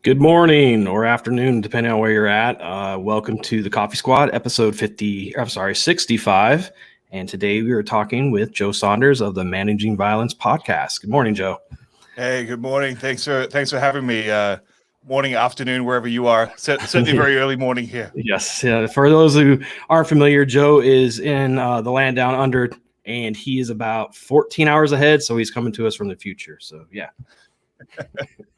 Good morning or afternoon, depending on where you're at. Welcome to the Coffee Squad, episode 65. And today we are talking with Joe Saunders of the Managing Violence podcast. Good morning, Joe. Hey, good morning. Thanks for having me. Morning, afternoon, wherever you are. Certainly very early morning here. Yes. For those who aren't familiar, Joe is in the land down under, and he is about 14 hours ahead. So he's coming to us from the future. So, yeah.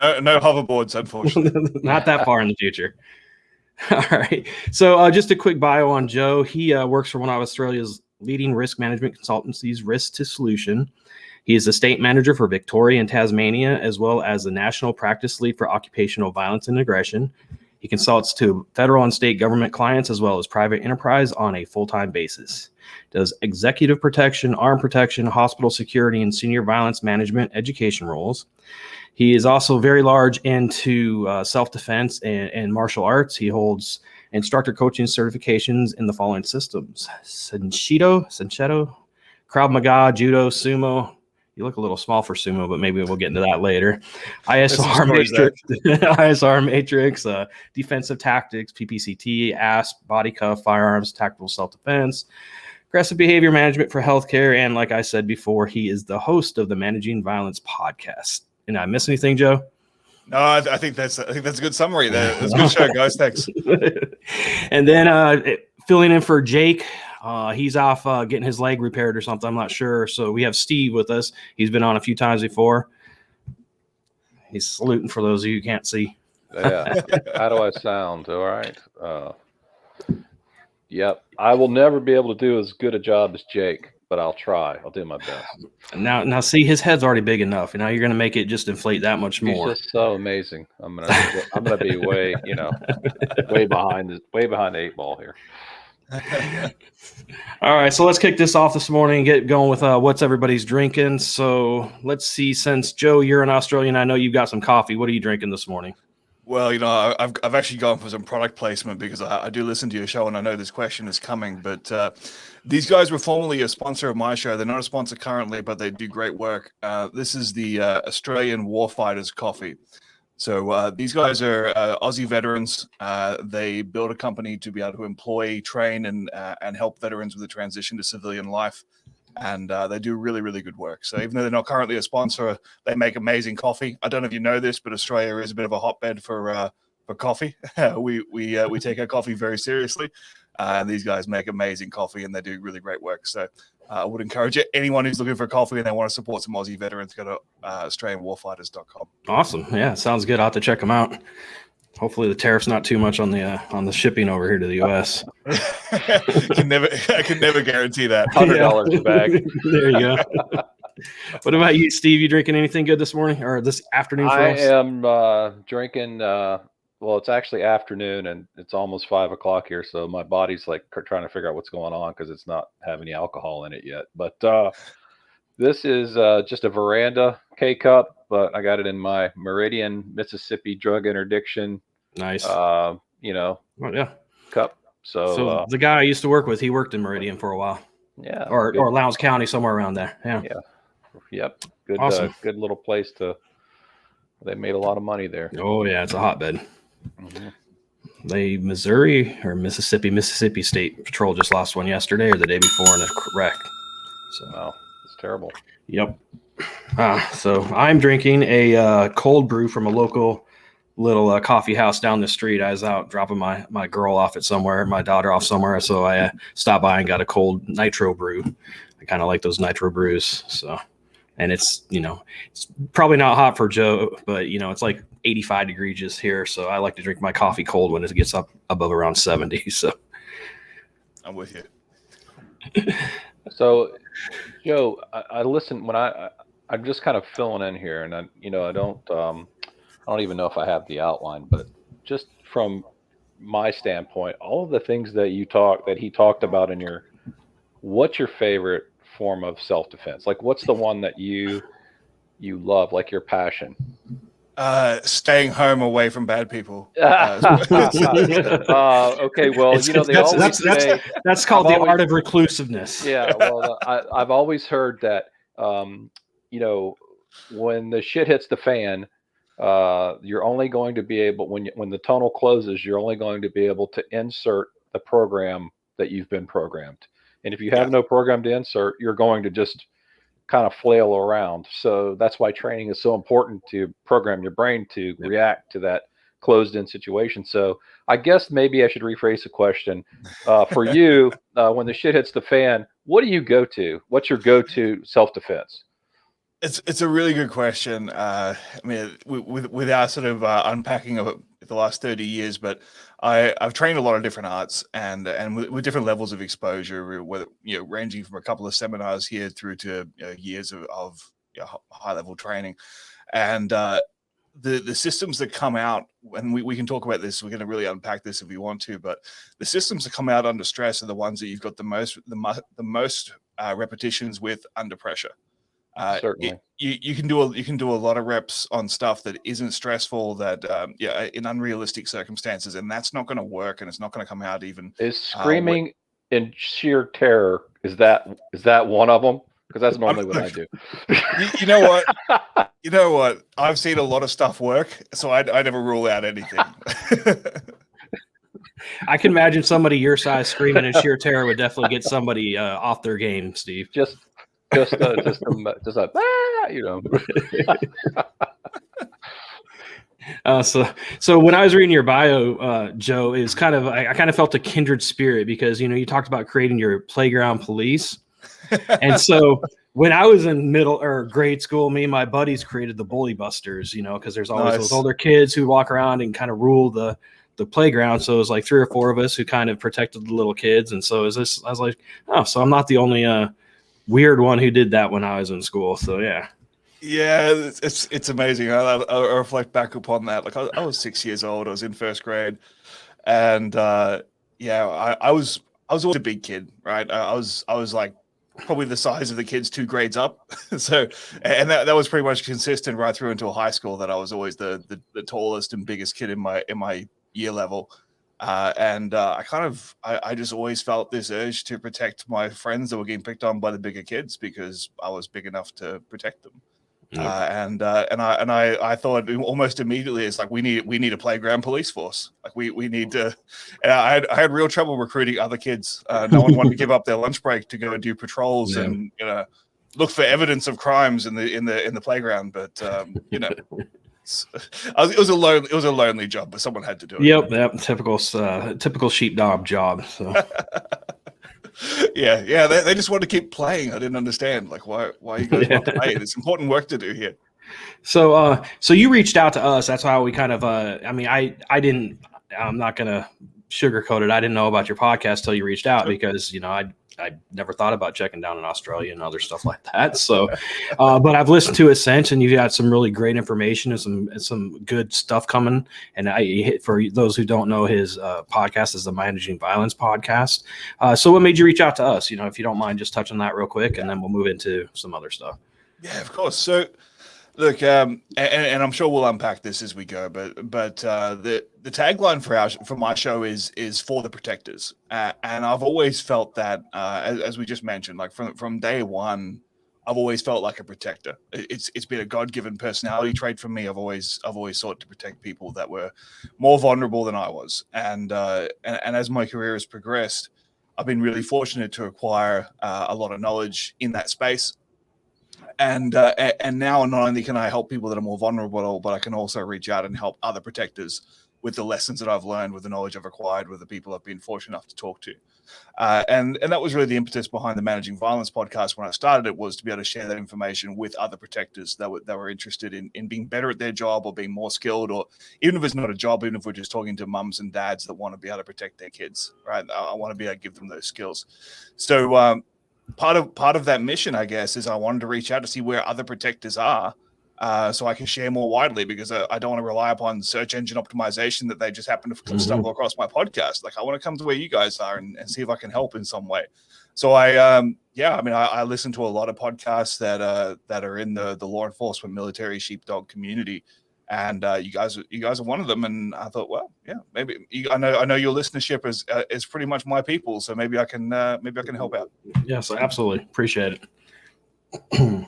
No hoverboards, unfortunately. Not that far in the future. All right. So just a quick bio on Joe. He works for one of Australia's leading risk management consultancies, Risk to Solution. He is the state manager for Victoria and Tasmania, as well as the national practice lead for occupational violence and aggression. He consults to federal and state government clients, as well as private enterprise on a full-time basis. Does executive protection, arm protection, hospital security, and senior violence management education roles. He is also very large into self-defense and martial arts. He holds instructor coaching certifications in the following systems: Senshido, Krav Maga, Judo, Sumo. You look a little small for Sumo, but maybe we'll get into that later. ISR Matrix, Defensive Tactics, PPCT, ASP, Body Cuff, Firearms, Tactical Self-Defense, Aggressive Behavior Management for Healthcare, and like I said before, he is the host of the Managing Violence podcast. Did I miss anything, Joe? No, I think that's a good summary there. That's a good show, guys. Thanks. And then filling in for Jake, he's off getting his leg repaired or something. I'm not sure. So we have Steve with us. He's been on a few times before. He's saluting for those of you who can't see. Yeah. How do I sound? All right. Yep. I will never be able to do as good a job as Jake, but I'll try. I'll do my best. Now, see, his head's already big enough, and now you're going to make it just inflate that much more. He's just so amazing. I'm gonna be way behind the eight ball here. All right, so let's kick this off this morning and get going with what's everybody's drinking. So let's see. Since Joe, you're an Australian, I know you've got some coffee. What are you drinking this morning? Well, I've actually gone for some product placement because I do listen to your show and I know this question is coming. But these guys were formerly a sponsor of my show. They're not a sponsor currently, but they do great work. This is the Australian Warfighters Coffee. So these guys are Aussie veterans. They built a company to be able to employ, train, and help veterans with the transition to civilian life. And they do really, really good work. So even though they're not currently a sponsor, they make amazing coffee. I don't know if you know this, but Australia is a bit of a hotbed for coffee. We take our coffee very seriously. And these guys make amazing coffee, and they do really great work. So I would encourage anyone who's looking for coffee and they want to support some Aussie veterans, go to AustralianWarfighters.com. Awesome. Yeah, sounds good. I'll have to check them out. Hopefully the tariff's not too much on the shipping over here to the U.S. I can never guarantee that. $100 a bag. There you go. What about you, Steve? You drinking anything good this morning or this afternoon for us? I am drinking. Well, it's actually afternoon and it's almost 5 o'clock here, so my body's like trying to figure out what's going on because it's not having any alcohol in it yet. But this is just a Veranda K-Cup, but I got it in my Meridian, Mississippi drug interdiction. Nice. Oh, yeah. Cup. So the guy I used to work with, he worked in Meridian for a while. Yeah. Or Lowndes County, somewhere around there. Yeah. Yep. Good. Awesome. Good little place they made a lot of money there. Oh yeah, it's a hotbed. Mm-hmm. Missouri or Mississippi State Patrol just lost one yesterday or the day before in a wreck. So wow, it's terrible. Yep. So I'm drinking a cold brew from a local little coffee house down the street. I was out dropping my girl off at somewhere, my daughter off somewhere. So I stopped by and got a cold nitro brew. I kind of like those nitro brews. So, and it's probably not hot for Joe, but it's like 85 degrees just here. So I like to drink my coffee cold when it gets up above around 70. So I'm with you. So Joe, I listen when I'm just kind of filling in here, and I don't even know if I have the outline, but just from my standpoint, all of the things that he talked about what's your favorite form of self-defense? Like, what's the one that you love, like your passion? Staying home away from bad people. Okay, well, that's called the Art of Reclusiveness. Yeah, well, I've always heard that, when the shit hits the fan, you're only going to be able, when the tunnel closes, you're only going to be able to insert the program that you've been programmed. And if you have no program to insert, you're going to just kind of flail around. So that's why training is so important, to program your brain to react to that closed in situation. So I guess maybe I should rephrase the question. For you, when the shit hits the fan, what do you go to? What's your go-to self-defense? It's a really good question. I mean, with our sort of unpacking of it the last 30 years, but I've trained a lot of different arts and with different levels of exposure, whether, ranging from a couple of seminars here through to years of high level training, and the systems that come out, and we can talk about this. We're going to really unpack this if we want to, but the systems that come out under stress are the ones that you've got the most repetitions with under pressure. Certainly, you can do a lot of reps on stuff that isn't stressful, that in unrealistic circumstances, and that's not going to work, and it's not going to come out even. Is screaming in sheer terror, is that one of them? Because that's normally what I do. You know what? You know what? I've seen a lot of stuff work, so I never rule out anything. I can imagine somebody your size screaming in sheer terror would definitely get somebody off their game, Steve. Just So when I was reading your bio, Joe, is kind of I kind of felt a kindred spirit, because you talked about creating your playground police, and so when I was in middle or grade school, me and my buddies created the Bully Busters, because there's always those older kids who walk around and kind of rule the playground. So it was like 3 or 4 of us who kind of protected the little kids, and so I was like, oh, so I'm not the only weird one who did that when I was in school. So yeah, it's amazing. I reflect back upon that. Like I was 6 years old. I was in first grade, and I was always a big kid, right? I was like probably the size of the kids 2 grades up. So, and that was pretty much consistent right through until high school, that I was always the tallest and biggest kid in my year level. I just always felt this urge to protect my friends that were getting picked on by the bigger kids, because I was big enough to protect them. I thought almost immediately, it's like we need a playground police force. Like we need to. I had real trouble recruiting other kids. No one wanted to give up their lunch break to go and do patrols and look for evidence of crimes in the playground. But it was a lonely job, but someone had to do it. Yep, typical sheepdog job. So. yeah, they just want to keep playing. I didn't understand, like, why you guys want to play. There's important work to do here. So you reached out to us. That's how we kind of. I didn't. I'm not gonna sugarcoat it. I didn't know about your podcast till you reached out, because I never thought about checking down in Australia and other stuff like that. So, but I've listened to it since, and you've got some really great information and some good stuff coming. And for those who don't know, his podcast is the Managing Violence podcast. So what made you reach out to us? If you don't mind just touching that real quick, and then we'll move into some other stuff. Yeah, of course. So, look, and I'm sure we'll unpack this as we go, but the tagline for my show is for the protectors, and I've always felt that, as we just mentioned, like from day one, I've always felt like a protector. It's been a God-given personality trait for me. I've always sought to protect people that were more vulnerable than I was, and as my career has progressed, I've been really fortunate to acquire a lot of knowledge in that space. And now not only can I help people that are more vulnerable, but I can also reach out and help other protectors with the lessons that I've learned, with the knowledge I've acquired, with the people I've been fortunate enough to talk to. And that was really the impetus behind the Managing Violence podcast when I started it, was to be able to share that information with other protectors that were interested in being better at their job, or being more skilled, or even if it's not a job, even if we're just talking to mums and dads that want to be able to protect their kids, right? I want to be able to give them those skills. So, part of that mission, I guess, is I wanted to reach out to see where other protectors are, so I can share more widely, because I don't want to rely upon search engine optimization that they just happen to stumble across my podcast. Like, I want to come to where you guys are and see if I can help in some way. So I listen to a lot of podcasts that are in the law enforcement, military, sheepdog community. And you guys are one of them, and I thought, well, yeah, maybe I know your listenership is pretty much my people, so maybe I can help out. Yes, absolutely, appreciate it.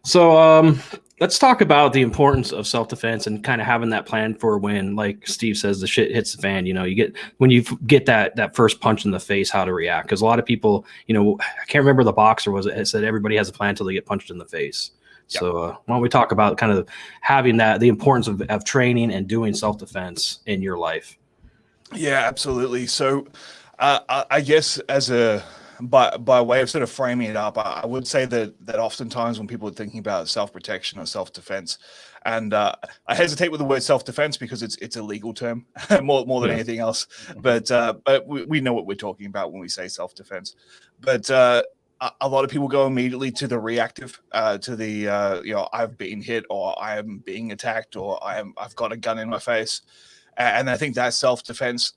So Let's talk about the importance of self-defense and kind of having that plan for when, like Steve says, the shit hits the fan. You know, you get when you get that first punch in the face, how to react. Because a lot of people, you know, I can't remember the boxer was it said everybody has a plan until they get punched in the face. Yep. So why don't we talk about kind of having the importance of training and doing self-defense in your life? Yeah, absolutely. So I guess by way of sort of framing it up, I would say that oftentimes when people are thinking about self-protection or self-defense, and I hesitate with the word self-defense because it's a legal term more than anything else. But we know what we're talking about when we say self-defense. But a lot of people go immediately to the reactive, to the I've been hit, or I am being attacked, or I've got a gun in my face, and I think that self-defense,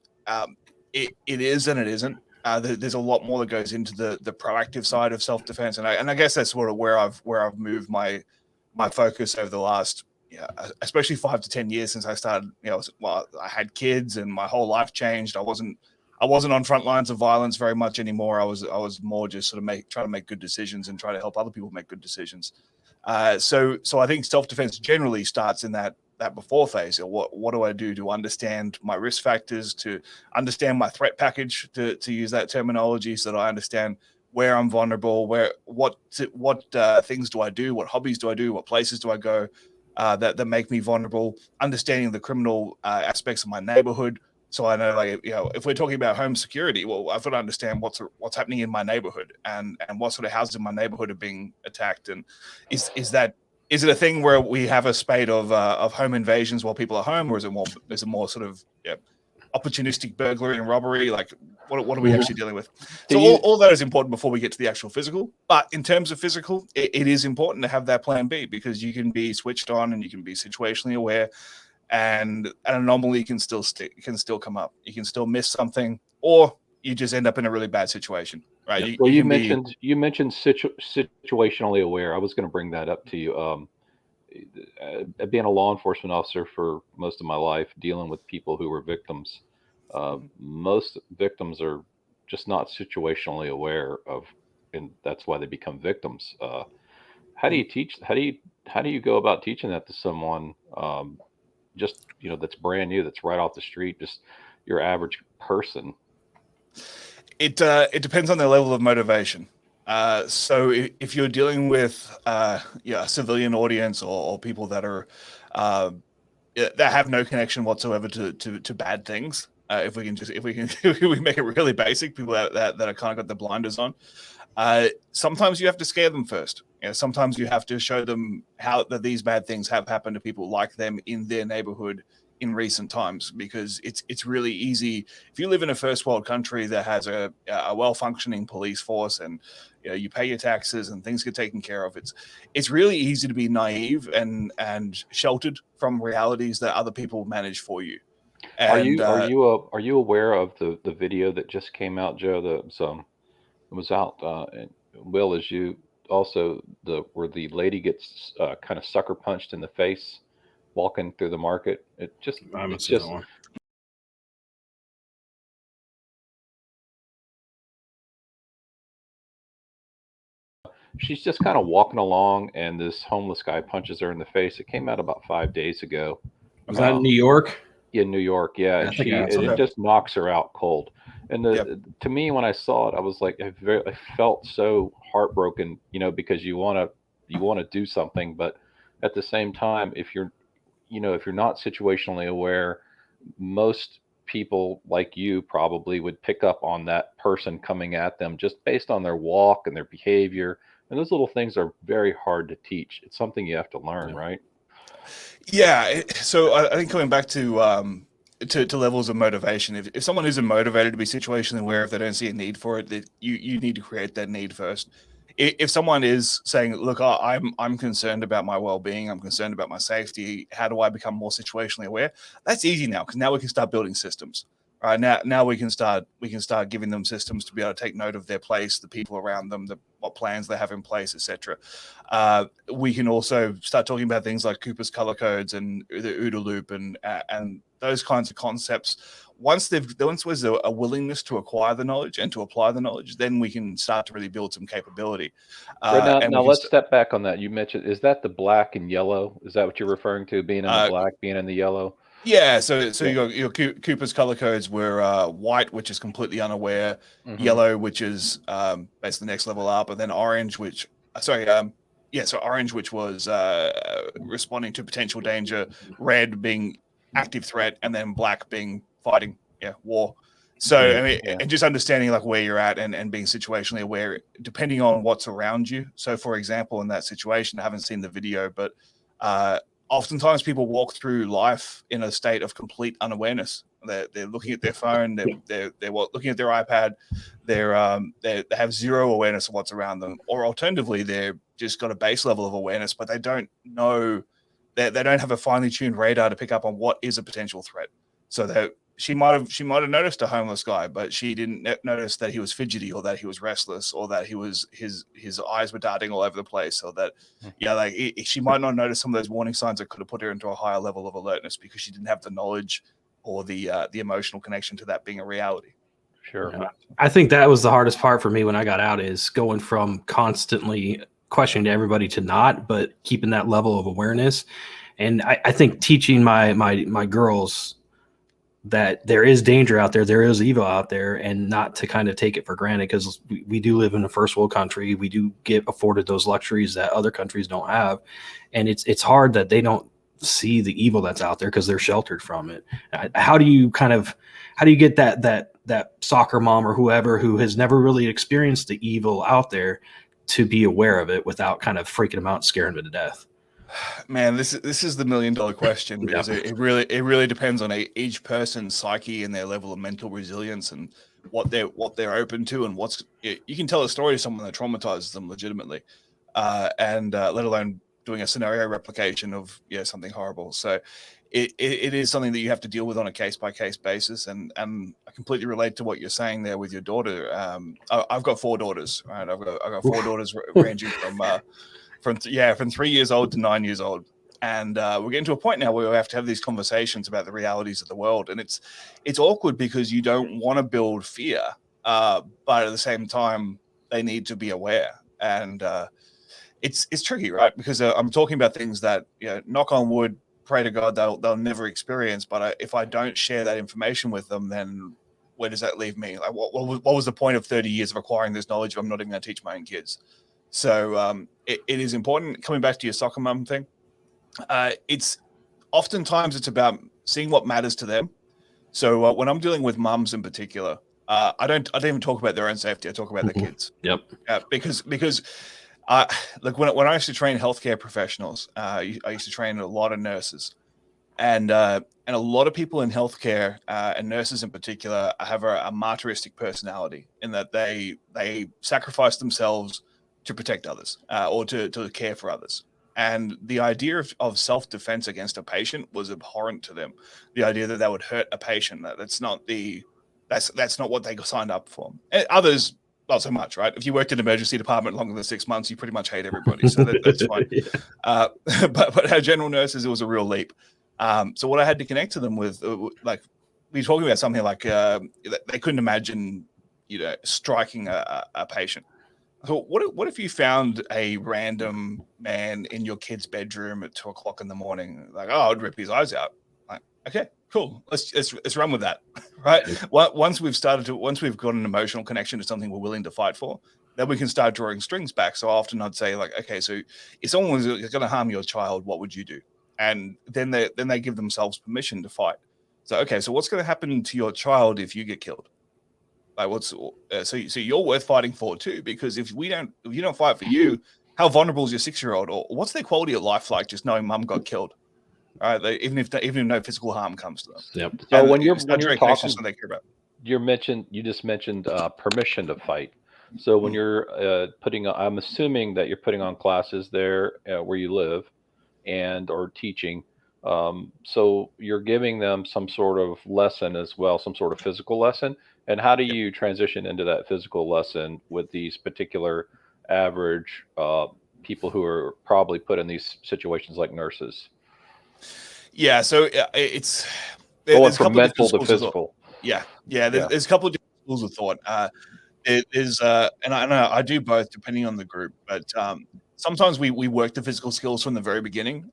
it is and it isn't. There's a lot more that goes into the proactive side of self-defense, and I guess that's sort of where I've moved my focus over the last, especially 5 to 10 years since I started. I had kids and my whole life changed. I wasn't on front lines of violence very much anymore. I was more just sort of trying to make good decisions and try to help other people make good decisions. So I think self-defense generally starts in that before phase. What do I do to understand my risk factors, to understand my threat package, to use that terminology, so that I understand where I'm vulnerable, what things do I do, what hobbies do I do, what places do I go that make me vulnerable, understanding the criminal aspects of my neighborhood. So I know, if we're talking about home security, well, I've got to understand what's happening in my neighborhood, and what sort of houses in my neighborhood are being attacked, and is it a thing where we have a spate of home invasions while people are home, or is it more sort of opportunistic burglary and robbery? Like, what are we actually dealing with? So all that is important before we get to the actual physical. But in terms of physical, it is important to have that plan B, because you can be switched on and you can be situationally aware, and an anomaly can still come up. You can still miss something, or you just end up in a really bad situation, right? Well, you mentioned situationally aware. I was going to bring that up to you. Being a law enforcement officer for most of my life, dealing with people who were victims, most victims are just not situationally aware of, and that's why they become victims. How do you teach? How do you go about teaching that to someone? Just that's brand new, that's right off the street, just your average person. It depends on their level of motivation. So if you're dealing with a civilian audience, or people that are that have no connection whatsoever to bad things, if we make it really basic, people that are kind of got the blinders on, sometimes you have to scare them first. Sometimes you have to show them how that these bad things have happened to people like them in their neighborhood in recent times, because it's really easy if you live in a first world country that has a well-functioning police force, and you pay your taxes and things get taken care of. It's really easy to be naive and sheltered from realities that other people manage for you. And Are you aware of the video that just came out, Joe? It was out. And Will, as you also where the lady gets kind of sucker punched in the face walking through the market. I haven't seen that one. She's just kind of walking along, and this homeless guy punches her in the face. It came out about 5 days ago. Was that in New York? In New York, yeah. And it just knocks her out cold. And to me, when I saw it, I was like, I felt so heartbroken, because you want to do something, but at the same time, if you're not situationally aware, most people like you probably would pick up on that person coming at them just based on their walk and their behavior. And those little things are very hard to teach. It's something you have to learn, right? Yeah. So I think coming back to levels of motivation, if someone isn't motivated to be situationally aware, if they don't see a need for it, that you need to create that need first. If someone is saying, look, I'm concerned about my well-being, I'm concerned about my safety, how do I become more situationally aware? That's easy now, because now we can start building systems. Right now we can start giving them systems to be able to take note of their place, the people around them, what plans they have in place, etc. We can also start talking about things like Cooper's color codes and the OODA loop and those kinds of concepts, once there's a willingness to acquire the knowledge and to apply the knowledge, then we can start to really build some capability. Right And now let's step back on that. You mentioned, is that the black and yellow? Is that what you're referring to? Being in the black, being in the yellow? Yeah. So you got your Cooper's color codes were white, which is completely unaware, yellow, which is basically the next level up, and then orange, which orange, which was responding to potential danger, red being active threat, and then black being fighting, war. So I mean, and just understanding like where you're at and being situationally aware, depending on what's around you. So, for example, in that situation, I haven't seen the video, but oftentimes people walk through life in a state of complete unawareness. They're looking at their phone, they're looking at their iPad, they have zero awareness of what's around them, or alternatively, they're just got a base level of awareness, but they don't know, they don't have a finely tuned radar to pick up on what is a potential threat. So that she might have noticed a homeless guy, but she didn't notice that he was fidgety, or that he was restless, or that his eyes were darting all over the place, or that she might not notice some of those warning signs that could have put her into a higher level of alertness because she didn't have the knowledge or the emotional connection to that being a reality. Sure. I think that was the hardest part for me when I got out, is going from constantly questioning everybody to not, but keeping that level of awareness. And I think teaching my girls that there is danger out there is evil out there, and not to kind of take it for granted, because we do live in a first world country. We do get afforded those luxuries that other countries don't have. And it's hard that they don't see the evil that's out there because they're sheltered from it. How do you get that soccer mom or whoever who has never really experienced the evil out there to be aware of it without kind of freaking them out and scaring them to death? Man, this is the $1 million question, because it really depends on each person's psyche and their level of mental resilience and what they're open to, and you can tell a story to someone that traumatizes them legitimately, and let alone doing a scenario replication of something horrible. So it is something that you have to deal with on a case-by-case basis, and I completely relate to what you're saying there with your daughter. I've got 4 daughters, right? I've got 4 daughters ranging from 3 years old to 9 years old, and we're getting to a point now where we have to have these conversations about the realities of the world, and it's awkward because you don't want to build fear, but at the same time they need to be aware, and it's tricky, right? Because I'm talking about things that, knock on wood, pray to God they'll never experience. But if I don't share that information with them, then where does that leave me? Like, what was the point of 30 years of acquiring this knowledge if I'm not even going to teach my own kids? So it is important. Coming back to your soccer mum thing, it's oftentimes about seeing what matters to them. So when I'm dealing with mums in particular, I don't even talk about their own safety. I talk about the kids. Yep. Because like when I used to train healthcare professionals, I used to train a lot of nurses, and a lot of people in healthcare, and nurses in particular, have a martyristic personality, in that they sacrifice themselves to protect others, or to care for others. And the idea of self-defense against a patient was abhorrent to them. The idea that they would hurt a patient, that's not what they signed up for. And others, not so much, right? If you worked in an emergency department longer than 6 months, you pretty much hate everybody. So that's fine. But our general nurses, it was a real leap. So what I had to connect to them with, like, we were talking about something like they couldn't imagine, striking a patient. So what if you found a random man in your kid's bedroom at 2 o'clock in the morning? Like, oh, I'd rip his eyes out. Like, okay, cool. Let's run with that, right? Once we've got an emotional connection to something we're willing to fight for, then we can start drawing strings back. So often I'd say, like, okay, so if someone was going to harm your child, what would you do? And then they give themselves permission to fight. So, okay, so what's going to happen to your child if you get killed? Like, so you're worth fighting for too, because if you don't fight for you, how vulnerable is your 6-year-old, or what's their quality of life like just knowing mum got killed? All right, even if no physical harm comes to them. Yep. So when you're talking, they care about. you just mentioned permission to fight. So when you're I'm assuming that you're putting on classes there where you live, or teaching. So you're giving them some sort of lesson as well, some sort of physical lesson. And how do you transition into that physical lesson with these particular average people who are probably put in these situations, like nurses? Yeah, so it's going from mental to physical. Yeah. There's a couple of different schools of thought. It is, and I know I do both depending on the group, but sometimes we work the physical skills from the very beginning,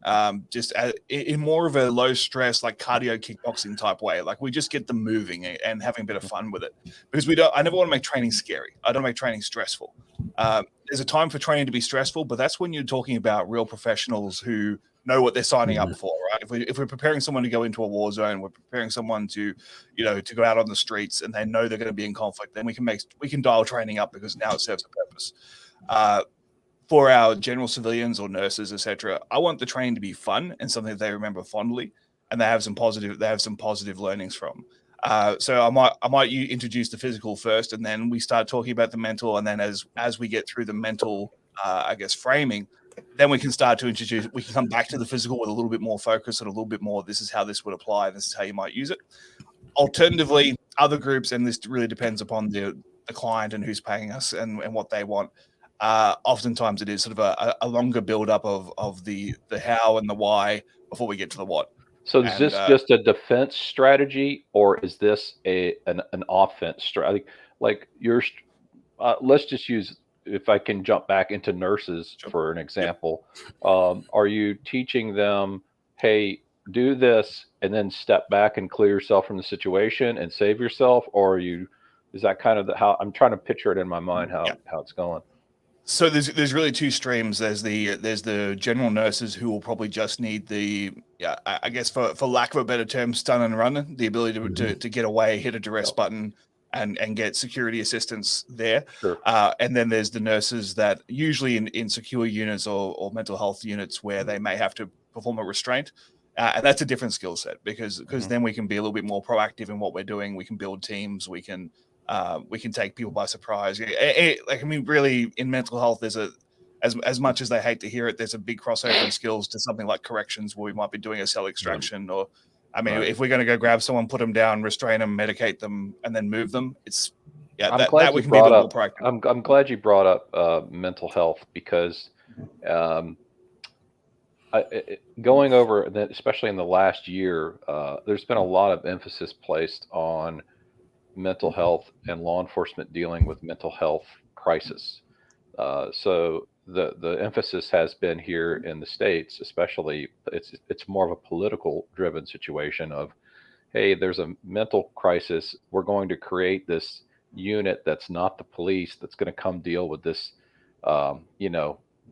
in more of a low stress, like cardio kickboxing type way. Like we just get them moving and having a bit of fun with it, because I never want to make training scary. I don't make training stressful. There's a time for training to be stressful, but that's when you're talking about real professionals who know what they're signing up for, right? If we're preparing someone to go into a war zone, we're preparing someone to go out on the streets, and they know they're going to be in conflict, then we can dial training up, because now it serves a purpose. For our general civilians or nurses, etc., I want the training to be fun and something that they remember fondly, and they have some positive learnings from. So I might introduce the physical first, and then we start talking about the mental, and then as we get through the mental, I guess, framing, then we can come back to the physical with a little bit more focus and a little bit more, this is how this would apply, this is how you might use it. Alternatively, other groups, and this really depends upon the client and who's paying us and what they want. Oftentimes it is sort of a longer build up of the how and the why before we get to the what. So is this just a defense strategy, or is this an offense strategy? Like let's just use, if I can jump back into nurses for an example, are you teaching them, hey, do this and then step back and clear yourself from the situation and save yourself? Or is that kind of how I'm trying to picture it in my mind, how it's going? So there's really two streams. There's the general nurses who will probably just need I guess for lack of a better term, stun and run, the ability to get away, hit a duress button, and get security assistance there. Sure. And then there's the nurses that usually in secure units or mental health units where they may have to perform a restraint. And that's a different skill set, because then we can be a little bit more proactive in what we're doing. We can build teams. We can take people by surprise. Really, in mental health, there's as much as they hate to hear it, there's a big crossover in skills to something like corrections, where we might be doing a cell extraction, or if we're going to go grab someone, put them down, restrain them, medicate them, and then move them, that we can be a bit more proactive. I'm glad you brought up mental health, because going over that, especially in the last year, there's been a lot of emphasis placed on mental health and law enforcement dealing with mental health crisis. So the emphasis has been here in the States, especially, it's more of a political driven situation of, hey, there's a mental crisis. We're going to create this unit that's not the police, that's going to come deal with this,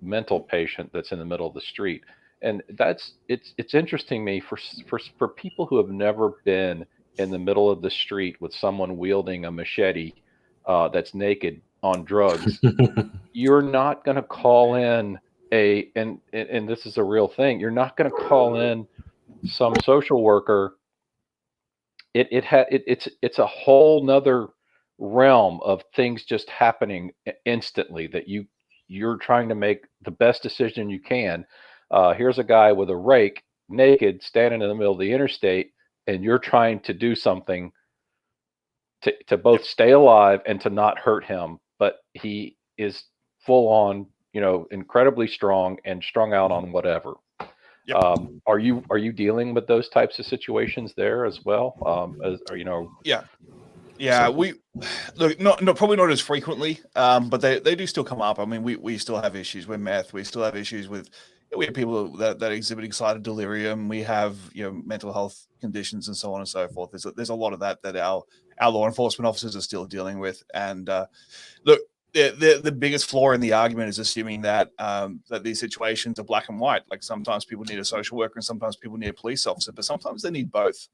mental patient that's in the middle of the street. And it's interesting to me for people who have never been in the middle of the street with someone wielding a machete that's naked on drugs. You're not going to call in and this is a real thing. You're not going to call in some social worker. It's a whole nother realm of things just happening instantly, that you're trying to make the best decision you can. Here's a guy with a rake, naked, standing in the middle of the interstate, and you're trying to do something to both stay alive and to not hurt him, but he is full on, incredibly strong and strung out on whatever. Yep. Are you dealing with those types of situations there as well? Yeah, we look, probably not as frequently, but they do still come up. We still have issues with meth. We still have issues with, we have people that exhibit excited delirium. We have mental health conditions and so on and so forth. There's a lot of that our law enforcement officers are still dealing with. And look, the biggest flaw in the argument is assuming that these situations are black and white. Like sometimes people need a social worker and sometimes people need a police officer, but sometimes they need both.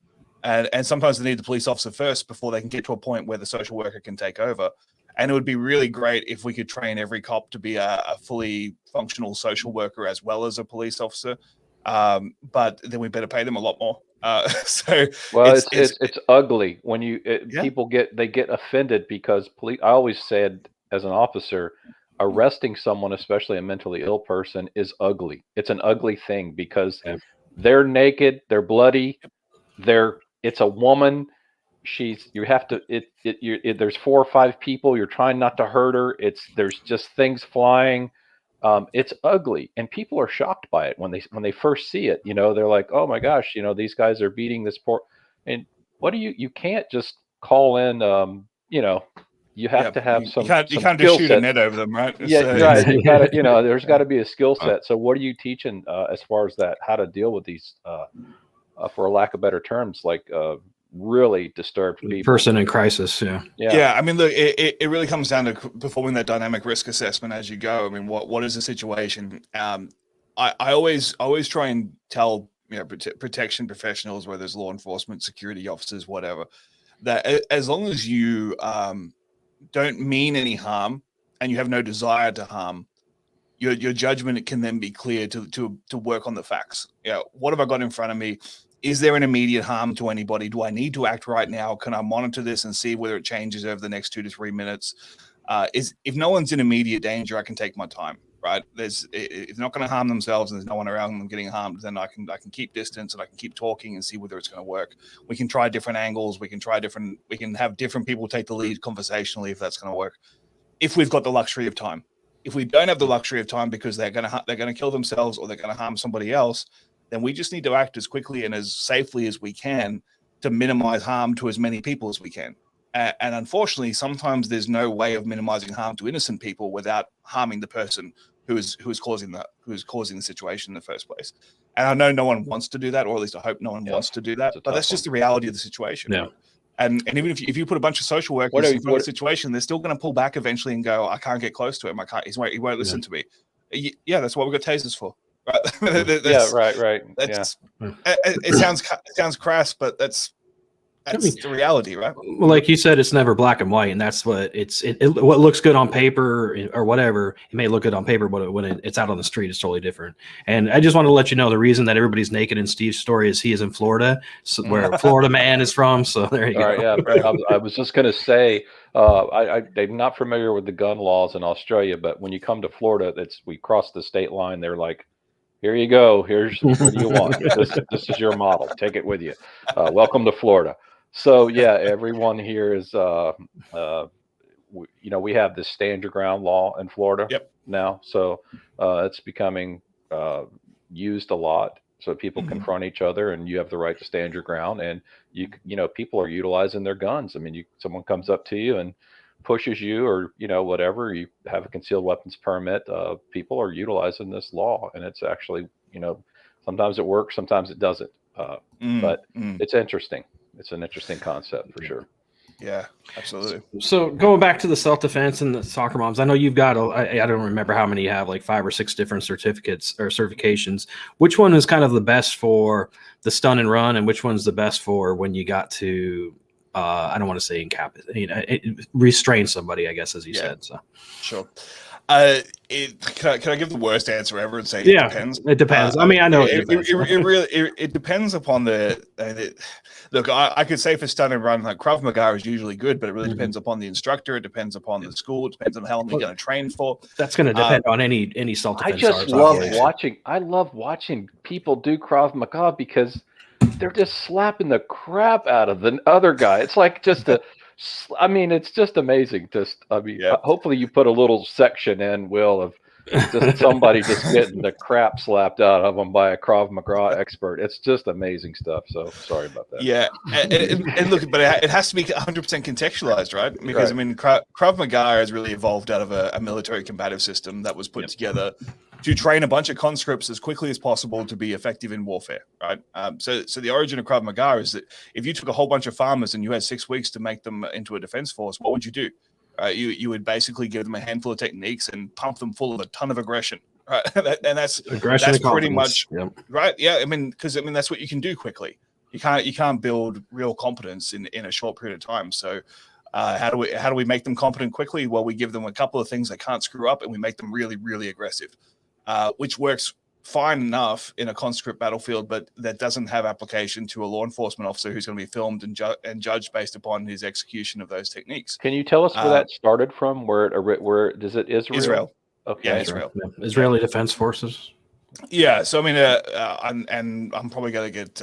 And sometimes they need the police officer first before they can get to a point where the social worker can take over. And it would be really great if we could train every cop to be a fully functional social worker as well as a police officer. But then we better pay them a lot more. It's ugly when people get offended because police. I always said, as an officer, arresting someone, especially a mentally ill person, is ugly. It's an ugly thing because they're naked, they're bloody, it's a woman. There's 4 or 5 people. You're trying not to hurt her. There's just things flying. It's ugly, and people are shocked by it when they first see it. They're like, "Oh my gosh, these guys are beating this poor." And you can't just call in, you have to have you can't some just skill shoot a sets. net over them, right? Yeah, So, right. You got to, there's got to be a skill set. So what are you teaching as far as that, how to deal with these, for a lack of better terms, like really disturbed people? Person in crisis. Yeah. Yeah, I mean, look, it really comes down to performing that dynamic risk assessment as you go. I mean, what is the situation? I always try and tell protection professionals, whether it's law enforcement, security officers, whatever, that as long as you don't mean any harm and you have no desire to harm, your judgment can then be clear to work on the facts. What have I got in front of me? Is there an immediate harm to anybody? Do I need to act right now? Can I monitor this and see whether it changes over the next 2 to 3 minutes? If no one's in immediate danger, I can take my time, right? If they're not going to harm themselves and there's no one around them getting harmed, then I can keep distance and I can keep talking and see whether it's going to work. We can try different angles. We can have different people take the lead conversationally if that's going to work. If we've got the luxury of time. If we don't have the luxury of time because they're going to kill themselves or they're going to harm somebody else, then we just need to act as quickly and as safely as we can to minimize harm to as many people as we can. And unfortunately, sometimes there's no way of minimizing harm to innocent people without harming the person who is causing the situation in the first place. And I know no one wants to do that, or at least I hope no one wants to do that. But that's just the reality of the situation. Yeah. Right? And even if you put a bunch of social workers in front of the situation, they're still going to pull back eventually and go, I can't get close to him. He won't listen to me. Yeah, that's what we've got tasers for. Right? Right. It sounds crass, but that's the reality, right? Well, like you said, it's never black and white, and that's what what looks good on paper or whatever. It may look good on paper, but when it's out on the street, it's totally different. And I just want to let you know the reason that everybody's naked in Steve's story is he is in Florida, where Florida man is from. So there you go. All right, yeah. Right. I was just going to say, I'm not familiar with the gun laws in Australia, but when you come to Florida, we cross the state line. They're like, here you go. What do you want? This is your model. Take it with you. Welcome to Florida. So yeah, everyone here is, we have this stand your ground law in Florida now. So it's becoming used a lot. So people confront each other, and you have the right to stand your ground. And people are utilizing their guns. I mean, someone comes up to you and pushes you, or whatever. You have a concealed weapons permit. People are utilizing this law, and it's actually sometimes it works, sometimes it doesn't. But it's interesting. It's an interesting concept for sure. Yeah, absolutely. So going back to the self-defense and the soccer moms, I know you've got, I don't remember how many you have, like 5 or 6 different certificates or certifications. Which one is kind of the best for the stun and run, and which one's the best for when you got to, I don't want to say restrain somebody, I guess, as you said. So sure. Can I give the worst answer ever and say it depends? It depends. I mean, I know it depends upon look. I could say for stun and run, like Krav Maga is usually good, but it really depends upon the instructor. It depends upon the school. It depends on how long you're going to train for. That's going to depend on any self-defense. I just love watching. I love watching people do Krav Maga because they're just slapping the crap out of the other guy. It's like it's just amazing. Hopefully you put a little section in, Will, of just somebody just getting the crap slapped out of them by a Krav Maga expert. It's just amazing stuff. So sorry about that. Yeah, and look, but it has to be 100% contextualized, right? Because I mean, Krav Maga has really evolved out of a military combative system that was put together to train a bunch of conscripts as quickly as possible to be effective in warfare, right? So the origin of Krav Maga is that if you took a whole bunch of farmers and you had 6 weeks to make them into a defense force, what would you do? You would basically give them a handful of techniques and pump them full of a ton of aggression, right? That's pretty much right. Yeah, I mean, that's what you can do quickly. You can't build real competence in a short period of time. So how do we make them competent quickly? Well, we give them a couple of things they can't screw up, and we make them really, really aggressive. Which works fine enough in a conscript battlefield, but that doesn't have application to a law enforcement officer who's going to be filmed and judged based upon his execution of those techniques. Can you tell us where that started from? Where does it Israel? Israel. Okay, yeah, Israel. Israeli Defense Forces. Yeah, so I mean, and I'm probably gonna get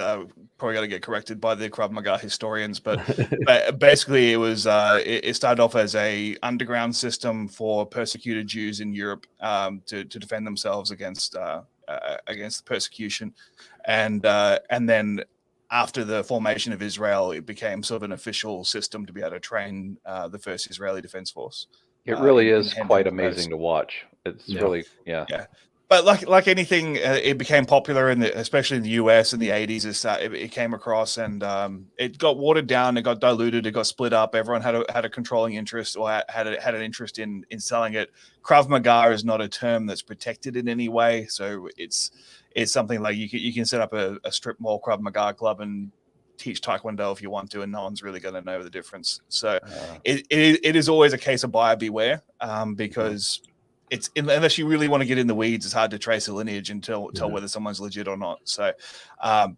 corrected by the Krav Maga historians, but basically it started off as a underground system for persecuted Jews in Europe to defend themselves against the persecution, and then after the formation of Israel, it became sort of an official system to be able to train the first Israeli Defense Force. It really in is hand quite combats. amazing to watch. It's Yeah. really, yeah. Yeah. But like anything, it became popular especially in the US in the 80s. It came across and it got watered down, it got diluted, it got split up. Everyone had a controlling interest or had an interest in selling it. Krav Maga is not a term that's protected in any way, so it's something like you can set up a strip mall Krav Maga club and teach Taekwondo if you want to, and no one's really going to know the difference. So it is always a case of buyer beware, because it's unless you really want to get in the weeds, it's hard to trace a lineage and tell whether someone's legit or not. So,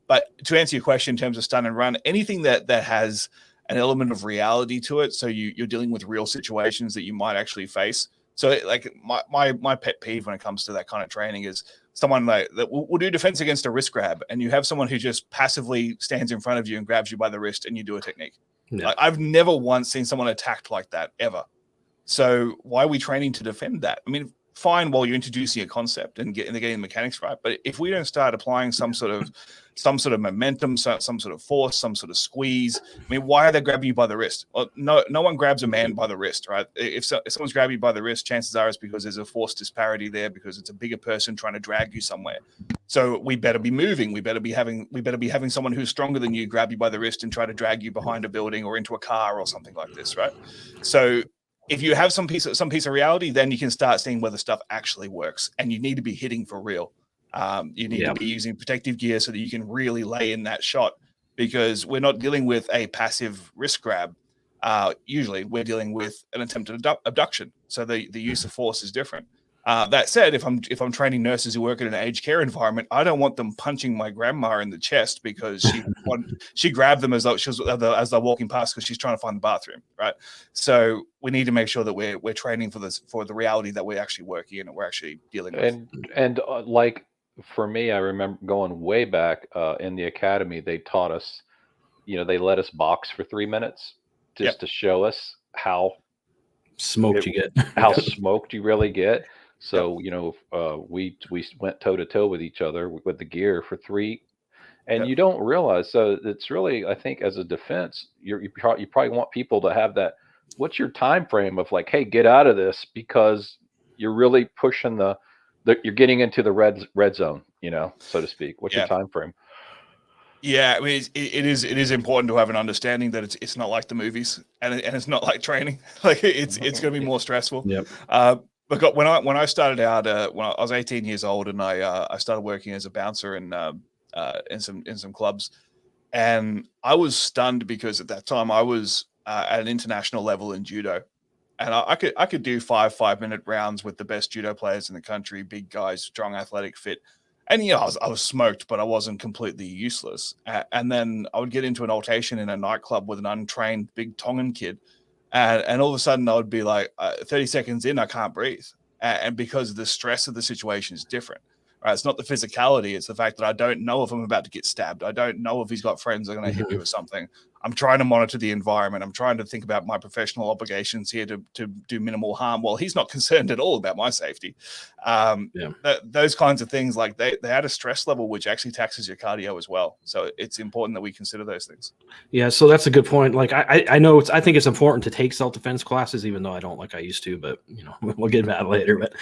but to answer your question in terms of stun and run, anything that has an element of reality to it, so you're dealing with real situations that you might actually face. So, like my pet peeve when it comes to that kind of training is someone like that will do defense against a wrist grab, and you have someone who just passively stands in front of you and grabs you by the wrist, and you do a technique. Yeah. Like, I've never once seen someone attacked like that ever. So why are we training to defend that? I mean, fine while you're introducing a concept and getting the mechanics right, but if we don't start applying some sort of momentum, some sort of force, some sort of squeeze, I mean, why are they grabbing you by the wrist? Well, no one grabs a man by the wrist, right? If someone's grabbing you by the wrist, chances are it's because there's a force disparity there, because it's a bigger person trying to drag you somewhere. So we better be moving. We better be having someone who's stronger than you grab you by the wrist and try to drag you behind a building or into a car or something like this, right? So if you have some piece of reality, then you can start seeing whether stuff actually works, and you need to be hitting for real. You need to be using protective gear so that you can really lay in that shot, because we're not dealing with a passive wrist grab. Usually we're dealing with an attempted abduction. So the use of force is different. That said, if I'm training nurses who work in an aged care environment, I don't want them punching my grandma in the chest because she grabbed them as they're walking past because she's trying to find the bathroom, right? So we need to make sure that we're training for the reality that we're actually working in and we're actually dealing with. And like for me, I remember going way back in the academy, they taught us, they let us box for 3 minutes just to show us how smoked you get, how smoked you really get. So, we went toe to toe with each other with the gear for 3, and you don't realize. So it's really, I think, as a defense, you probably want people to have that. What's your time frame of like, hey, get out of this, because you're really pushing you're getting into the red zone, so to speak. What's your time frame? Yeah, I mean, it is important to have an understanding that it's not like the movies, and it's not like training. Like it's going to be more stressful. Yep. But when I started out, when I was 18 years old, and I started working as a bouncer in some clubs, and I was stunned because at that time I was at an international level in judo, and I could do 5-minute rounds with the best judo players in the country, big guys, strong, athletic, fit. And I was smoked, but I wasn't completely useless. And then I would get into an altercation in a nightclub with an untrained big Tongan kid, and all of a sudden I would be like, 30 seconds in, I can't breathe, and because the stress of the situation is different. Right? It's not the physicality; it's the fact that I don't know if I'm about to get stabbed. I don't know if he's got friends that are going to hit me with something. I'm trying to monitor the environment. I'm trying to think about my professional obligations here to do minimal harm. Well, he's not concerned at all about my safety. Those kinds of things, like they add a stress level, which actually taxes your cardio as well. So it's important that we consider those things. Yeah, so that's a good point. Like I know I think it's important to take self-defense classes, even though I don't like I used to, but we'll get to that later. But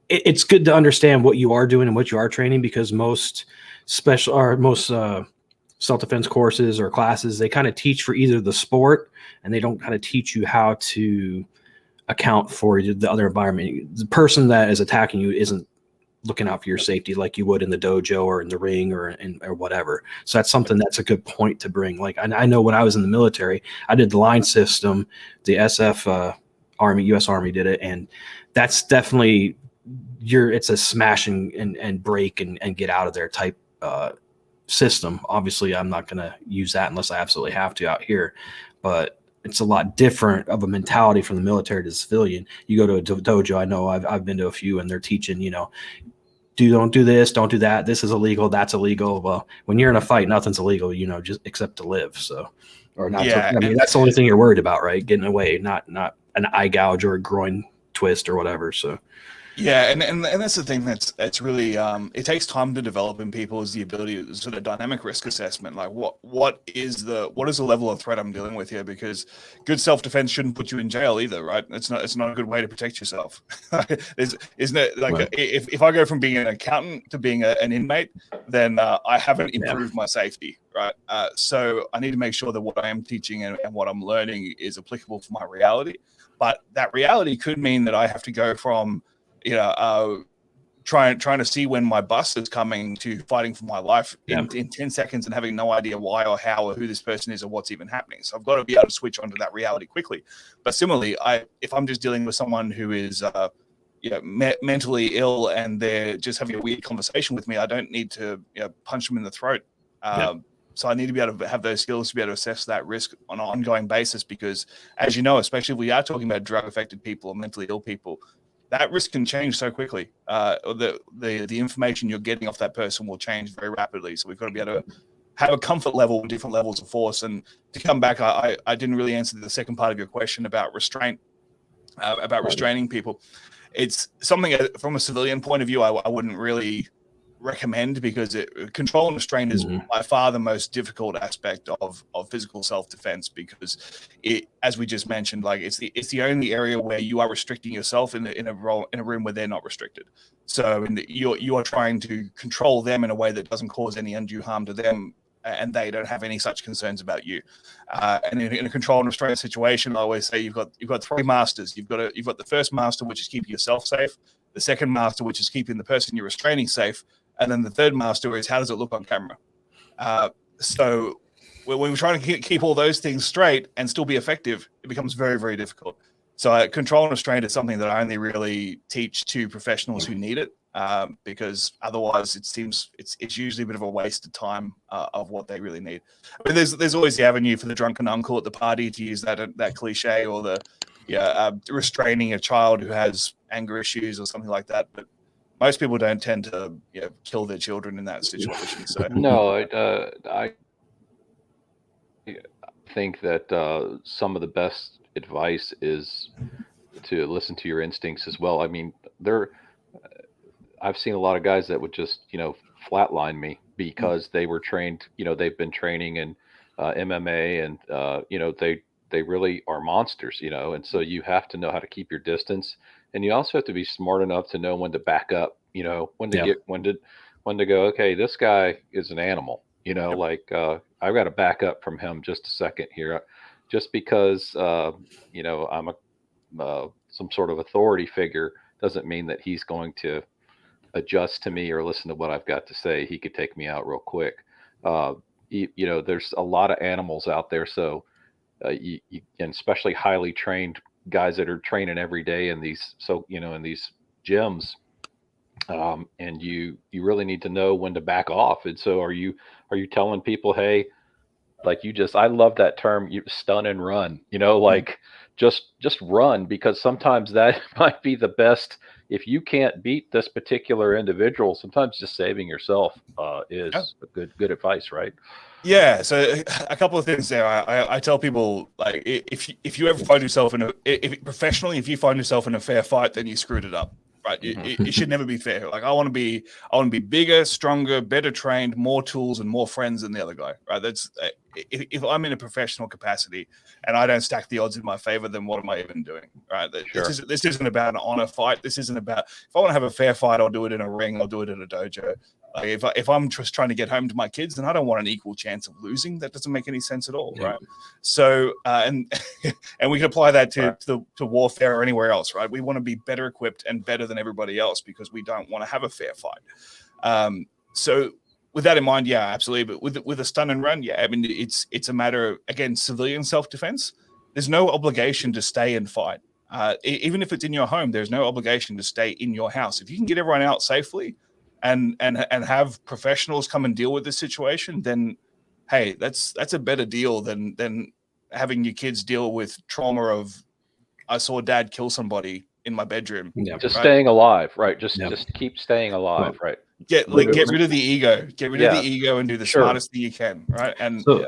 it's good to understand what you are doing and what you are training, because most self-defense courses or classes, they kind of teach for either the sport, and they don't kind of teach you how to account for the other environment. The person that is attacking you isn't looking out for your safety like you would in the dojo or in the ring or whatever. So that's something that's a good point to bring. Like I know when I was in the military, I did the line system, the SF Army, U.S. Army did it, and that's definitely it's a smash and break and get out of there type system. Obviously, I'm not going to use that unless I absolutely have to out here, but it's a lot different of a mentality from the military to the civilian. You go to a dojo, I know I've been to a few, and they're teaching, don't do this, don't do that. This is illegal. That's illegal. Well, when you're in a fight, nothing's illegal, just except to live. So, or not. Yeah, I mean, that's the only thing you're worried about, right? Getting away, not an eye gouge or a groin twist or whatever. So, Yeah, and that's the thing that's really it takes time to develop in people, is the ability to sort of dynamic risk assessment. Like what is the level of threat I'm dealing with here? Because good self-defense shouldn't put you in jail either, right? It's not a good way to protect yourself. Isn't it like Right. if I go from being an accountant to being an inmate, then I haven't improved my safety, right? So I need to make sure that what I am teaching and what I'm learning is applicable for my reality. But that reality could mean that I have to go from trying to see when my bus is coming to fighting for my life in 10 seconds and having no idea why or how or who this person is or what's even happening. So I've got to be able to switch onto that reality quickly. But similarly, if I'm just dealing with someone who is mentally ill and they're just having a weird conversation with me, I don't need to punch them in the throat. So I need to be able to have those skills to be able to assess that risk on an ongoing basis, because as you know, especially if we are talking about drug affected people or mentally ill people, that risk can change so quickly. The information you're getting off that person will change very rapidly. So we've got to be able to have a comfort level with different levels of force. And to come back, I didn't really answer the second part of your question about restraint, about restraining people. It's something from a civilian point of view I wouldn't really recommend, because control and restraint is by far the most difficult aspect of physical self-defense, because as we just mentioned, like it's the only area where you are restricting yourself in a room where they're not restricted. So you are trying to control them in a way that doesn't cause any undue harm to them, and they don't have any such concerns about you. And in a control and restraint situation, I always say you've got three masters. You've got the first master, which is keeping yourself safe; the second master, which is keeping the person you're restraining safe; and then the third master is how does it look on camera. So when we're trying to keep all those things straight and still be effective, it becomes very, very difficult. So control and restraint is something that I only really teach to professionals who need it, because otherwise it seems it's usually a bit of a waste of time of what they really need. I mean, there's always the avenue for the drunken uncle at the party, to use that cliche, or the restraining a child who has anger issues or something like that. But most people don't tend to kill their children in that situation. So No, I think that some of the best advice is to listen to your instincts as well. I mean, I've seen a lot of guys that would just, flatline me because they were trained, they've been training in MMA, and, they really are monsters, and so you have to know how to keep your distance, and you also have to be smart enough to know when to back up, when to go, okay, this guy is an animal, like I've got to back up from him just a second here, just because, I'm some sort of authority figure doesn't mean that he's going to adjust to me or listen to what I've got to say. He could take me out real quick. There's a lot of animals out there. So and especially highly trained guys that are training every day in these, in these gyms. And you really need to know when to back off. And so are you telling people, hey, like I love that term, you stun and run, like just run, because sometimes that might be the best. If you can't beat this particular individual, sometimes just saving yourself is a good advice, right? Yeah. So a couple of things there. I tell people, like, if you ever find yourself professionally, if you find yourself in a fair fight, then you screwed it up. Right. It should never be fair. Like, I want to be bigger, stronger, better trained, more tools, and more friends than the other guy. Right. That's if I'm in a professional capacity and I don't stack the odds in my favor, then what am I even doing? Right. Sure. This isn't about an honor fight. This isn't about, if I want to have a fair fight, I'll do it in a ring. I'll do it in a dojo. Like, if I'm just trying to get home to my kids, then I don't want an equal chance of losing. That doesn't make any sense at all, right? So, and we can apply that to warfare or anywhere else, right? We want to be better equipped and better than everybody else because we don't want to have a fair fight. So, with that in mind, yeah, absolutely. But with a stun and run, yeah, I mean, it's a matter of, again, civilian self-defense. There's no obligation to stay and fight. Even if it's in your home, there's no obligation to stay in your house. If you can get everyone out safely, and have professionals come and deal with this situation, then hey, that's a better deal than having your kids deal with trauma of, I saw dad kill somebody in my bedroom. Yeah. Just staying alive, right? Just keep staying alive, Well, right? Get rid of the ego. Get rid of the ego and do the Sure. smartest thing you can, right? And So,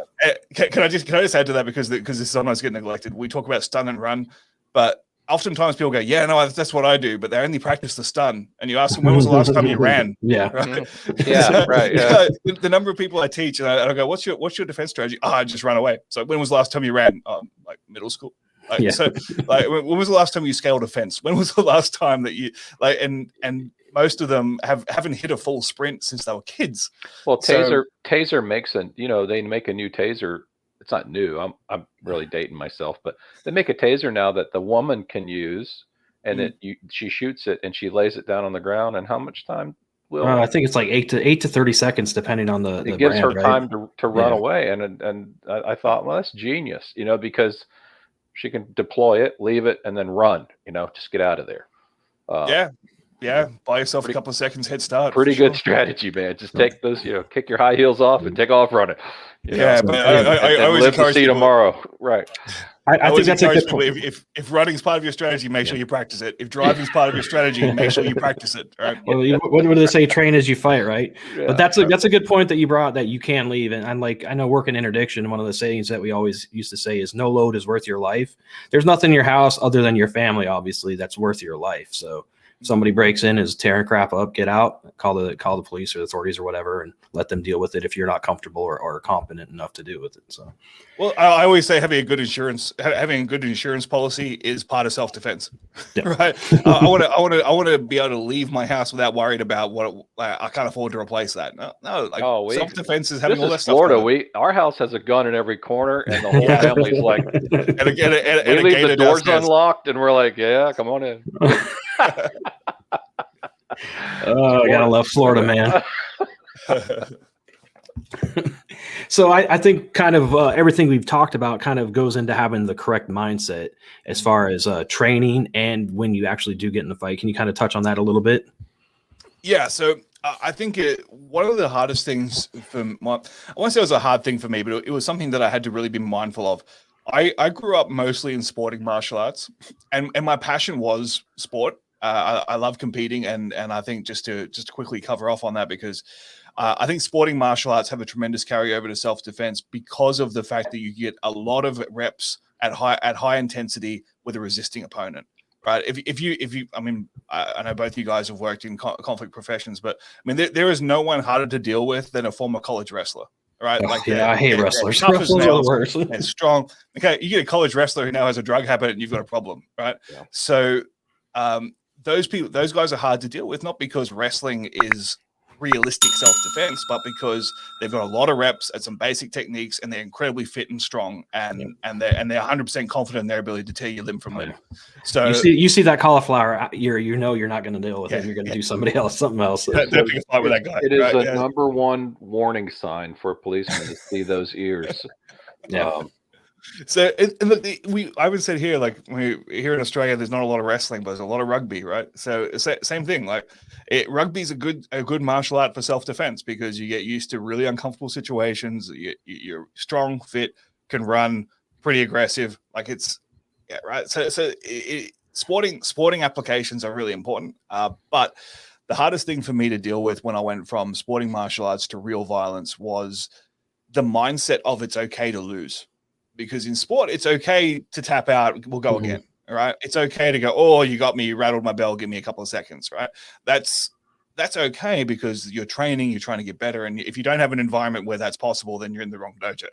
can I just add to that, because this sometimes get neglected. We talk about stun and run, but oftentimes people go, yeah, no, that's what I do, but they only practice the stun. And you ask them, when was the last time you ran? Yeah. Right? Yeah, So, right. Yeah. the number of people I teach, and I go, what's your defense strategy? Oh, I just run away. So when was the last time you ran? Like middle school. Like, Yeah. So like, when was the last time you scaled a fence? When was the last time that you like, and most of them haven't hit a full sprint since they were kids. Well, So- Taser makes they make a new Taser. It's not new. I'm really dating myself, but they make a Taser now that the woman can use, and she shoots it and she lays it down on the ground. And how much time will I think it's like 8 to 30 seconds, depending on the it gives brand, her right? time to run Yeah. away. And I thought, well, that's genius, because she can deploy it, leave it, and then run. Just get out of there. Yeah. Buy yourself a couple of seconds head start. Pretty good strategy, man. Just take those, kick your high heels off and take off running. But I always live to encourage see people, tomorrow. Right. I think that's a good point. If running is part of your strategy, make sure you practice it. If driving is part of your strategy, make sure you practice it. Right? Well, what do they say? Train as you fight, right? Yeah. But that's a good point that you brought, that you can leave. And I'm like, I know working interdiction, one of the sayings that we always used to say is no load is worth your life. There's nothing in your house other than your family, obviously, that's worth your life. So if somebody breaks in, is tearing crap up, get out, call the police or the authorities or whatever, and let them deal with it if you're not comfortable or competent enough to deal with it. So, well, I always say having a good insurance policy is part of self-defense, right? I want to be able to leave my house without worried about I can't afford to replace that. No, self-defense is having all that stuff. Florida, our house has a gun in every corner, and the whole family's like, and we leave the doors unlocked, and we're like, yeah, come on in. I gotta love Florida, man. So I think kind of everything we've talked about kind of goes into having the correct mindset as far as training and when you actually do get in the fight. Can you kind of touch on that a little bit? Yeah. So I think one of the hardest things I won't say it was a hard thing for me, but it was something that I had to really be mindful of. I grew up mostly in sporting martial arts, and my passion was sport. I love competing, and I think just to quickly cover off on that, because I think sporting martial arts have a tremendous carryover to self-defense because of the fact that you get a lot of reps at high intensity with a resisting opponent, right? If you, I mean, I know both you guys have worked in conflict professions, but I mean, there is no one harder to deal with than a former college wrestler. Right? I hate wrestlers. Tough as nails, are the worst. and strong. Okay, you get a college wrestler who now has a drug habit, and you've got a problem, right? Yeah. So, those guys are hard to deal with, not because wrestling is realistic self-defense, but because they've got a lot of reps at some basic techniques, and they're incredibly fit and strong, and they're 100% confident in their ability to tear you limb from limb. So you see that cauliflower ear, you're not going to deal with it. You're going to do something else. Don't pick a fight with that guy. It is the number one warning sign for a policeman to see those ears. Yeah. So I would say here, like here in Australia, there's not a lot of wrestling, but there's a lot of rugby, right? So same thing. Like rugby is a good martial art for self-defense, because you get used to really uncomfortable situations. You're strong, fit, can run, pretty aggressive. Like right. So sporting applications are really important. But the hardest thing for me to deal with when I went from sporting martial arts to real violence was the mindset of it's okay to lose. Because in sport, it's okay to tap out. We'll go again. All right. It's okay to go, oh, you got me, you rattled my bell, give me a couple of seconds. Right. That's okay, because you're training, you're trying to get better. And if you don't have an environment where that's possible, then you're in the wrong dojo.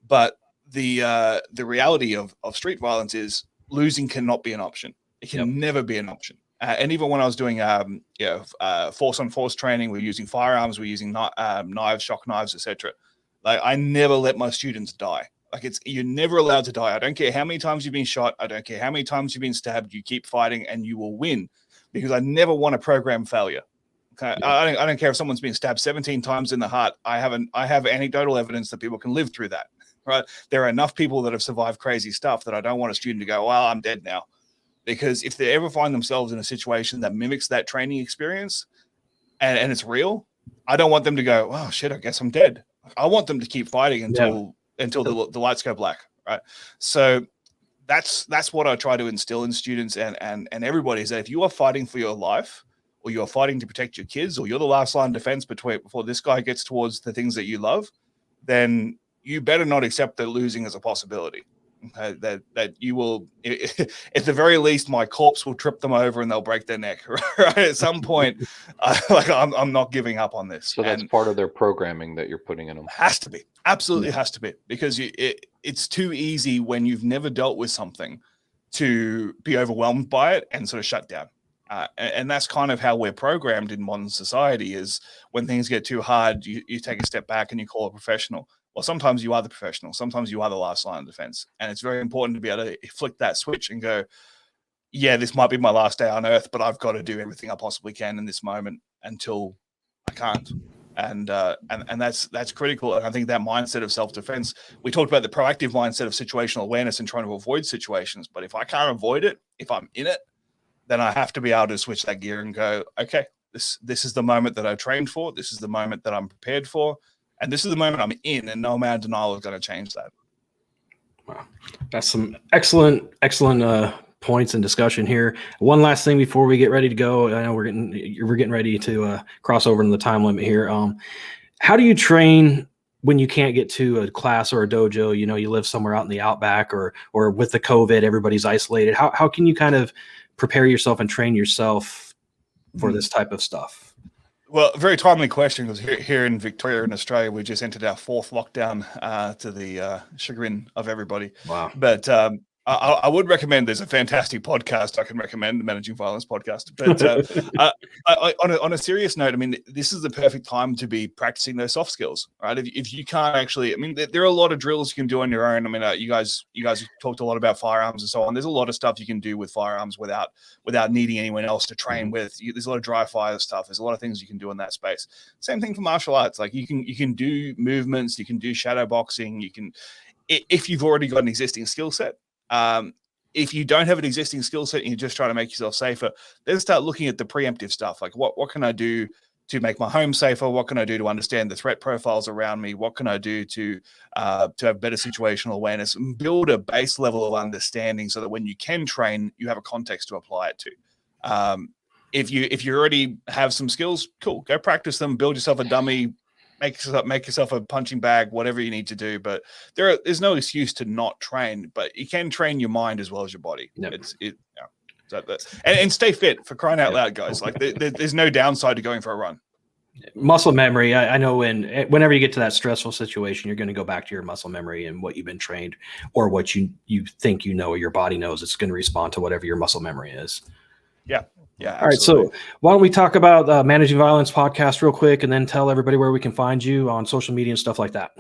But the reality of street violence is losing cannot be an option. It can never be an option. And even when I was doing force on force training, we're using firearms, we're using knives, shock knives, etc. Like I never let my students die. Like you're never allowed to die. I don't care how many times you've been shot. I don't care how many times you've been stabbed. You keep fighting and you will win, because I never want to program failure. Okay. I don't care if someone's been stabbed 17 times in the heart. I have anecdotal evidence that people can live through that, right? There are enough people that have survived crazy stuff that I don't want a student to go, well, I'm dead now. Because if they ever find themselves in a situation that mimics that training experience and it's real, I don't want them to go, oh shit, I guess I'm dead. I want them to keep fighting until the lights go black, right? So that's what I try to instill in students and everybody, is that if you are fighting for your life, or you're fighting to protect your kids, or you're the last line of defense before this guy gets towards the things that you love, then you better not accept that losing is a possibility. that you will, at the very least, my corpse will trip them over and they'll break their neck. Right at some point, I'm not giving up on this. So that's part of their programming that you're putting in them. Has to be, absolutely has to be, because it's too easy when you've never dealt with something to be overwhelmed by it and sort of shut down. And that's kind of how we're programmed in modern society, is when things get too hard, you take a step back and you call a professional. Well, sometimes you are the professional. Sometimes you are the last line of defense. And it's very important to be able to flick that switch and go, yeah, this might be my last day on earth, but I've got to do everything I possibly can in this moment until I can't. And that's critical. And I think that mindset of self-defense, we talked about the proactive mindset of situational awareness and trying to avoid situations. But if I can't avoid it, if I'm in it, then I have to be able to switch that gear and go, okay, this is the moment that I trained for. This is the moment that I'm prepared for. And this is the moment I'm in, and no amount of denial is going to change that. Wow. That's some excellent points and discussion here. One last thing before we get ready to go. I know we're getting ready to cross over into the time limit here. How do you train when you can't get to a class or a dojo? You know, you live somewhere out in the outback, or with the COVID, everybody's isolated. How can you kind of prepare yourself and train yourself for this type of stuff? Well, very timely question, because here in Victoria, in Australia, we just entered our 4th lockdown, to the chagrin of everybody. Wow. But I would recommend, there's a fantastic podcast I can recommend, the Managing Violence podcast. But on a serious note, I mean, this is the perfect time to be practicing those soft skills, right? If you can't actually, I mean, there are a lot of drills you can do on your own. I mean, you guys talked a lot about firearms and so on. There's a lot of stuff you can do with firearms without needing anyone else to train with. There's a lot of dry fire stuff. There's a lot of things you can do in that space. Same thing for martial arts. Like you can do movements, you can do shadow boxing. You can, if you've already got an existing skill set. If you don't have an existing skill set and you're just trying to make yourself safer, then start looking at the preemptive stuff. Like what can I do to make my home safer? What can I do to understand the threat profiles around me? What can I do to have better situational awareness and build a base level of understanding so that when you can train, you have a context to apply it to. If you already have some skills, cool, go practice them, build yourself a dummy, make yourself a punching bag, whatever you need to do. But there's no excuse to not train, but you can train your mind as well as your body. Yep. And stay fit, for crying out loud, guys. Like there's no downside to going for a run. Muscle memory. I know whenever you get to that stressful situation, you're going to go back to your muscle memory and what you've been trained, or what you think you know, or your body knows. It's going to respond to whatever your muscle memory is. Yeah. Yeah. All right. So why don't we talk about Managing Violence podcast real quick, and then tell everybody where we can find you on social media and stuff like that.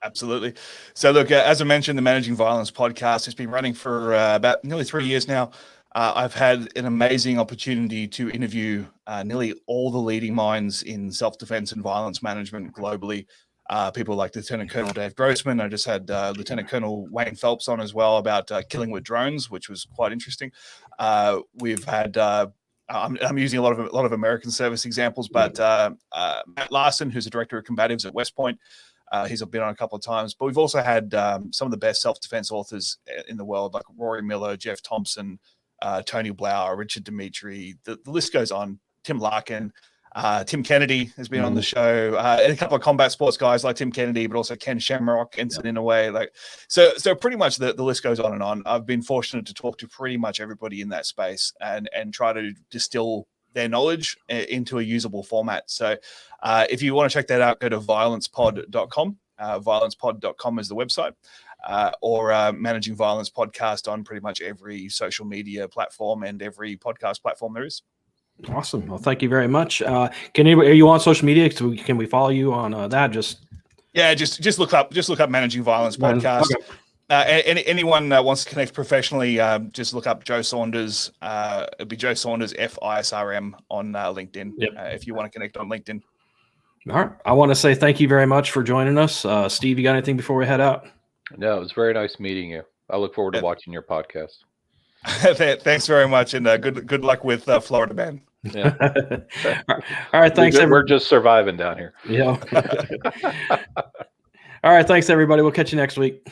Absolutely. So look, as I mentioned, the Managing Violence podcast has been running for about nearly 3 years now. I've had an amazing opportunity to interview nearly all the leading minds in self-defense and violence management globally. People like Lieutenant Colonel Dave Grossman. I just had Lieutenant Colonel Wayne Phelps on as well about killing with drones, which was quite interesting. We've had I'm using a lot of American service examples, but Matt Larson, who's the director of combatives at West Point, he's been on a couple of times. But we've also had some of the best self-defense authors in the world, like Rory Miller, Jeff Thompson, Tony Blauer, Richard Dimitri. The list goes on. Tim Larkin. Tim Kennedy has been on the show, and a couple of combat sports guys like Tim Kennedy, but also Ken Shamrock, Ensign in a way. Like, so pretty much the list goes on and on. I've been fortunate to talk to pretty much everybody in that space and try to distill their knowledge into a usable format. So if you want to check that out, go to violencepod.com. Violencepod.com is the website, or Managing Violence podcast on pretty much every social media platform and every podcast platform there is. Awesome. Well, thank you very much. Are you on social media? Can we follow you on that? Just look up Managing Violence podcast. Okay. Anyone wants to connect professionally, just look up Joe Saunders. It'll be Joe Saunders FISRM on LinkedIn. Yep. If you want to connect on LinkedIn. All right. I want to say thank you very much for joining us. Steve, you got anything before we head out? No, it was very nice meeting you. I look forward to watching your podcast. Thanks very much, and good luck with Florida Man. Yeah. All right, thanks. We're just surviving down here. Yeah. All right, thanks everybody. We'll catch you next week.